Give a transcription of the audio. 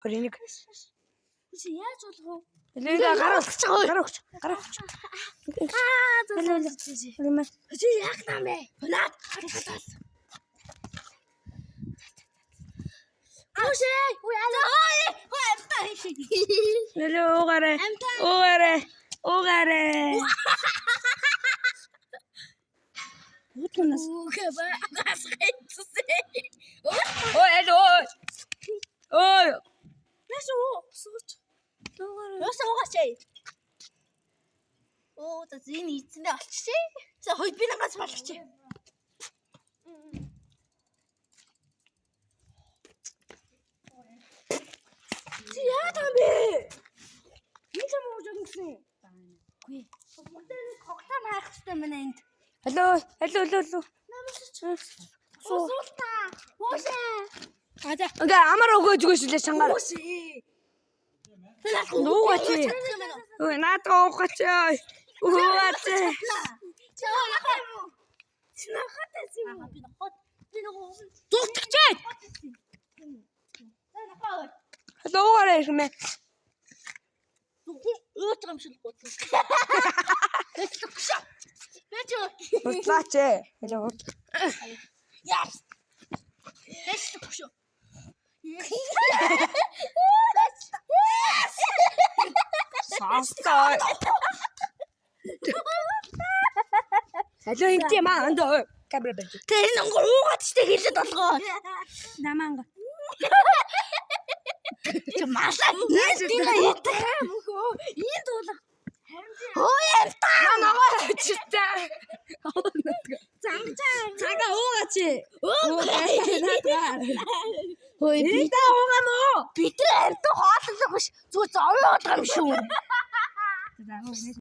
21. Яаж болох вэ? Гараач. Яг намэ. Наад. Ошей. Уугаарай. Утгунаас. Ой. Оо, за зин ийцэндээ олчихжээ. За хойд би нагаас болгочих. Чи яа таа бэ? Би ч юм уу жигсэн. Үгүй. Бүгдээ когтаа хаах хэрэгтэй мэнэ энд. Алло. Суулта. Уушаа. Ингээ амар өгөөж өгөөшлээ чангаар. Нуугач. Ой, наатаа уугач. Уугач. Зүгтгчээ. Алло уугаарай хэмэ. Өөч юм шиг гоцсон. Утлаач. Алло. Яс. Тэст пушо. Састай. Алло ингээм андаа камера барьж. Тэр нэг уугаад штэ хэлээд болгоо. Намаанга. Чи масаа. Ийм дуулаа. Ой амта. Намаа читээ. Цага уугаач. Ой би та уугаа мó. Бид нар амта хооллох биш. Зүгээр зовлоо юм шүү.